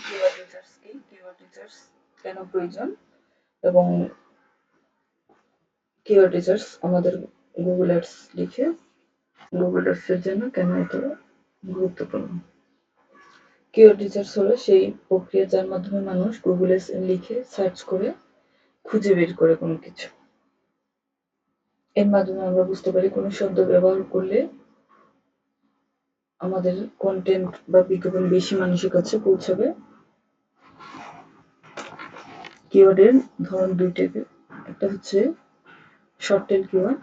Keyword research কি, keyword research কেন প্রয়োজন, এবং কিওয়ার্ড রিসার্চ আমাদের গুগল অ্যাডস লিখে গুগল অ্যাডসের জন্য কেন এটা গুরুত্বপূর্ণ। কিওয়ার্ড রিসার্চ হলো সেই প্রক্রিয়া যার মাধ্যমে মানুষ গুগলে লিখে সার্চ করে খুঁজে বের করে কোনো কিছু। এর মাধ্যমে আমরা বুঝতে পারি কোনো শব্দ ব্যবহার করলে আমাদের কন্টেন্ট বা বিজ্ঞাপন বেশি মানুষের কাছে পৌঁছাবে। কিওয়ার্ডের ধরন দুই টাইপের, একটা হচ্ছে শর্ট টেল কিওয়ার্ড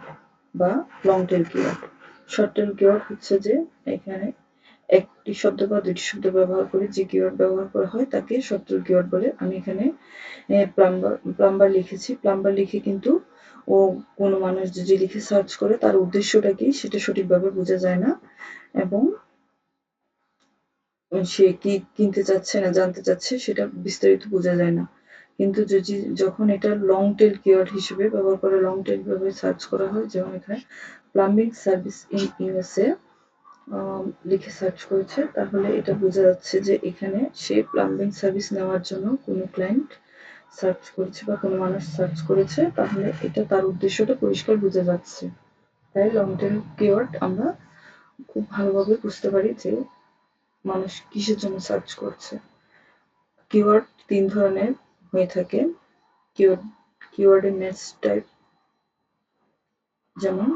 বা long tail keyword. Short tail keyword হচ্ছে যে এখানে একটি শব্দ বা দুটি শব্দ ব্যবহার করে যে কিওয়ার্ড ব্যবহার করা হয় তাকে শর্ট টেল কিওয়ার্ড বলে। আমি এখানে প্লাম্বার লিখেছি। প্লাম্বার লিখে কিন্তু কোনো মানুষ যদি লিখে সার্চ করে তার উদ্দেশ্যটা কি সেটা সঠিকভাবে বোঝা যায় না, এবং সে কি কিনতে চাচ্ছে না জানতে চাচ্ছে সেটা বিস্তারিত বোঝা যায় না। কিন্তু যখন এটা লং টেল কিওয়ার্ড হিসেবে ব্যবহার করে লং টেল ভাবে সার্চ করা হয়, যেমন এখানে প্লাম্বিং সার্ভিস ইন ইউএসএ লিখে সার্চ করেছে, তাহলে এটা বোঝা যাচ্ছে যে এখানে সে প্লাম্বিং সার্ভিস নেওয়ার জন্য কোনো ক্লায়েন্ট সার্চ করেছে বা কোনো মানুষ সার্চ করেছে, তাহলে এটা তার উদ্দেশ্যটা পরিষ্কার বোঝা যাচ্ছে। তাই লং টেল কিওয়ার্ড আমরা খুব ভালোভাবে বুঝতে পারি যে মানুষ কিসের জন্য সার্চ করছে। কিওয়ার্ড তিন ধরনের হয়ে থাকে। কিওয়ার্ডের ম্যাচ টাইপ, যেমন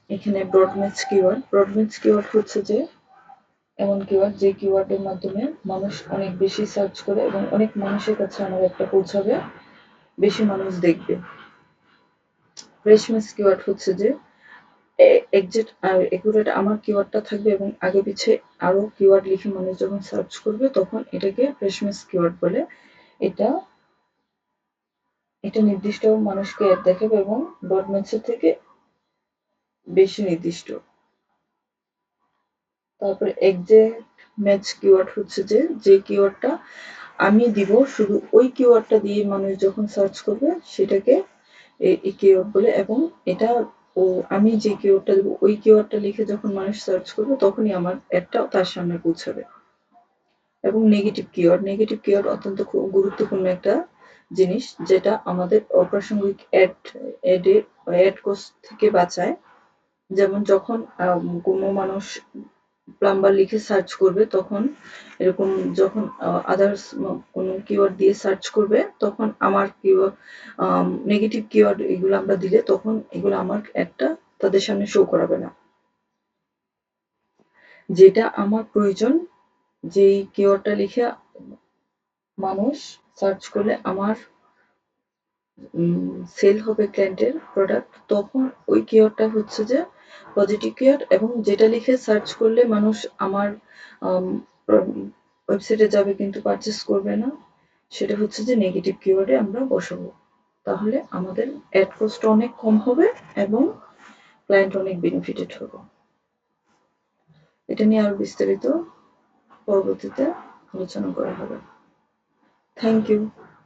এখানে broad match keyword. Broad match keyword হচ্ছে যে এমন কিওয়ার্ড যে কিওয়ার্ডের মাধ্যমে মানুষ অনেক বেশি সার্চ করে এবং অনেক মানুষের কাছে আমার একটা পৌঁছাবে, বেশি মানুষ দেখবে। ফ্রেশ ম্যাচ কিওয়ার্ড হচ্ছে যে এক্সাক্ট আর একুরেট আমার কিওয়ার্ডটা থাকবে এবং আগে পিছে আরো কিওয়ার্ড লিখে মানুষ যখন সার্চ করবে তখন এটাকে ফ্রেশ ম্যাচ কিওয়ার্ড বলে। এটা নির্দিষ্ট মানুষকে অ্যাড দেখাবে এবং ব্রড ম্যাচের থেকে বেশি নির্দিষ্ট। তারপরে এক্সাক্ট ম্যাচ কিওয়ার্ড হচ্ছে যে কিওয়ার্ডটা আমি দিব, শুধু ওই কিওয়ার্ডটা দিয়ে মানুষ যখন সার্চ করবে সেটাকে এই কিওয়ার্ড বলে, এবং এটা আমি যে কিওয়ার্ডটা দেবো ওই কিওয়ার্ডটা লিখে যখন মানুষ সার্চ করবে তখনই আমার অ্যাডটা তার সামনে পৌঁছাবে। এবং নেগেটিভ কিওয়ার্ড অত্যন্ত খুব গুরুত্বপূর্ণ একটা জিনিস, যেটা আমাদের অপ্রাসঙ্গিক অ্যাড কোর্স থেকে বাঁচায়। যেমন যখন কোনো মানুষ প্লাম্বার লিখে সার্চ করবে তখন এরকম যখন আদার্স কোনো কিওয়ার্ড দিয়ে সার্চ করবে তখন আমার নেগেটিভ কিওয়ার্ড এগুলো আমরা দিলে তখন এগুলো আমার একটা তাদের সামনে শো করাবে না। যেটা আমার প্রয়োজন, যেই কিওয়ার্ডটা লিখে মানুষ সার্চ করলে আমার সেল হবে ক্লায়েন্টের প্রোডাক্ট, তখন ওই কিওয়ার্ডটা হচ্ছে যে পজিটিভ কিওয়ার্ড, এবং যেটা লিখে সার্চ করলে মানুষ আমার ওয়েবসাইটে যাবে কিন্তু পারচেস করবে না, সেটা হচ্ছে যে নেগেটিভ কিওয়ার্ডে আমরা বসাবো। তাহলে আমাদের অ্যাড কস্ট অনেক কম হবে এবং ক্লায়েন্ট অনেক বেনিফিটেড হবে। এটা নিয়ে আরো বিস্তারিত পরবর্তীতে আলোচনা করা হবে। Thank you.